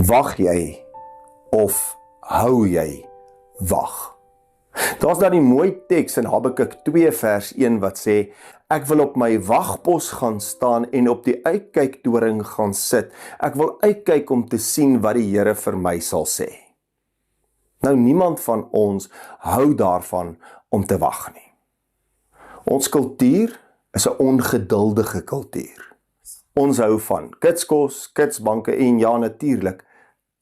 Wag jy of hou jy wag? Daar's daar die mooi teks in Habakuk 2 vers 1 wat sê, ek wil op my wagpos gaan staan en op die uitkyktoring gaan sit. Ek wil uitkyk om te sien wat die Here vir my sal sê. Nou niemand van ons hou daarvan om te wag nie. Ons kultuur is 'n ongeduldige kultuur. Ons hou van kitskos, kitsbanke en ja natuurlik,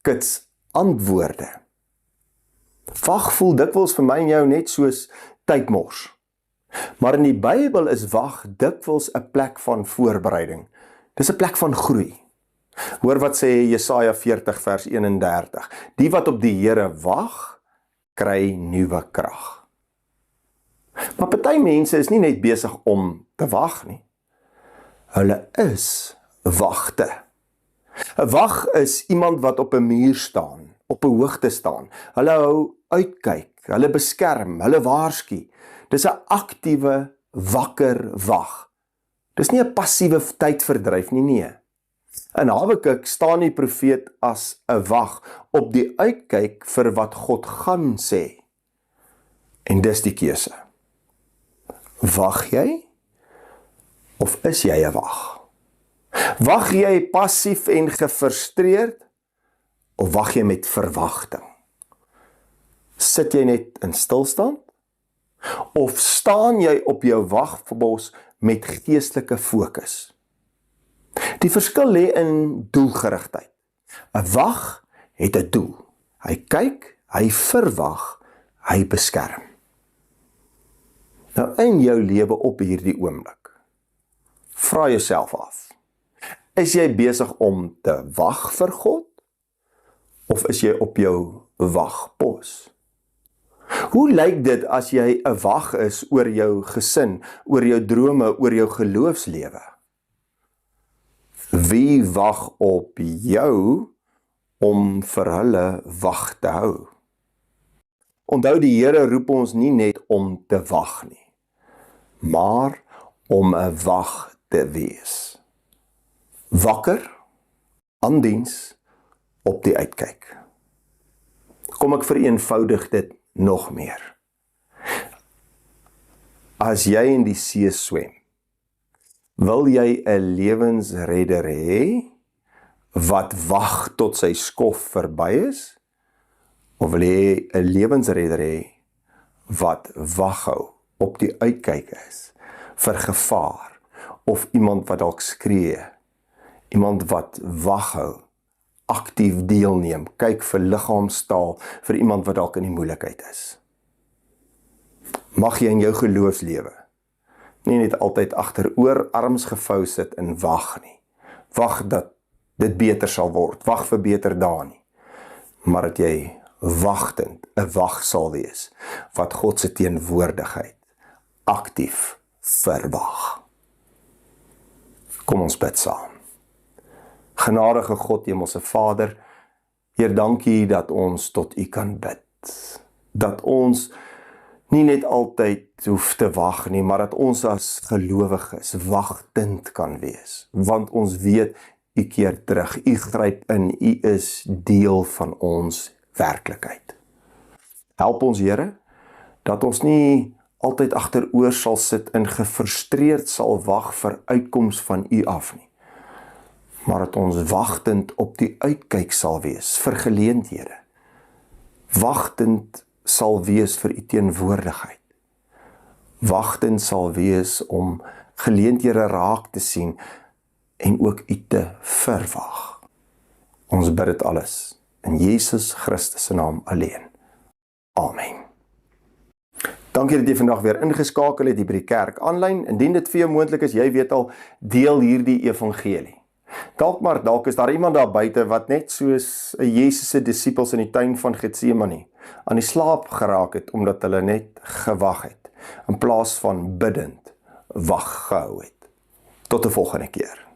kits antwoorde. Wag voel dikwels vir my en jou net soos tydmors. Maar in die Bybel is wag dikwels 'n plek van voorbereiding. Dis 'n plek van groei. Hoor wat sê Jesaja 40 vers 31. Die wat op die Here wag, kry nuwe krag. Maar party mense is nie net besig om te wag nie. Hulle is wagte. 'n Wag is iemand wat op 'n muur staan, op 'n hoogte staan. Hulle hou uitkyk, hulle beskerm, hulle waarsku. Dis 'n aktiewe, wakker wag. Dis nie 'n passiewe tydverdryf nie, nee. In Habakuk staan die profeet as 'n wag op die uitkyk vir wat God gaan sê. En dis die keuse. Wag jy? Of is jy 'n wag? Wag jy passief en gefrustreerd? Of wag jy met verwagting? Sit jy net in stilstand? Of staan jy op jou wagpos met geestelike fokus? Die verskil lê in doelgerigtheid. 'n Wag het 'n doel. Hy kyk, hy verwag, hy beskerm. Nou in jou lewe op hierdie oomblik, vra jouself af, is jy besig om te wag vir God? Of is jy op jou wagpos? Hoe lyk dit as jy 'n wag is oor jou gesin, oor jou drome, oor jou geloofslewe? Wie wag op jou om vir hulle wag te hou? Onthou, die Here roep ons nie net om te wag nie, maar om 'n wag te wees. Wakker, aan diens, op die uitkyk. Kom ek vereenvoudig dit nog meer. As jy in die see swem, wil jy 'n lewensredder hê wat wag tot sy skof verby is? Of wil jy 'n lewensredder hê wat wag hou, op die uitkyk is vir gevaar of iemand wat dalk skree, iemand wat wag hou, aktief deelneem, kyk vir liggaamstaal vir iemand wat dalk in die moeilikheid is? Mag jy in jou geloofslewe nie net altyd agteroor arms gevou sit en wag nie. Wag dat dit beter sal word, wag vir beter dae nie. Maar dat jy wagtend 'n wag sal wees wat God se teenwoordigheid aktief verwag. Kom ons bid saam. Genadige God, Hemelse Vader, Heer, dankie dat ons tot U kan bid. Dat ons nie net altyd hoef te wag nie, maar dat ons as gelowiges wagtend kan wees. Want ons weet, U keer terug, U gryp in, U is deel van ons werklikheid. Help ons, Here, dat ons nie altyd agteroor sal sit en gefrustreerd sal wag vir uitkoms van U af nie. Maar dat ons wagtend op die uitkyk sal wees vir geleenthede. Wagtend sal wees vir U teenwoordigheid. Wagtend sal wees om geleenthede raak te sien en ook U te verwag. Ons bid dit alles in Jesus Christus se naam alleen. Amen. Dankie dat jy vandag weer ingeskakel het hier by die kerk aanlyn. Indien dit vir jou moontlik is, jy weet al, deel hierdie evangelie. Dalk is daar iemand daar buite wat net soos Jesus se disippels in die tuin van Getsemane aan die slaap geraak het, omdat hulle net gewag het, in plaas van biddend wag gehou het. Tot 'n volgende keer.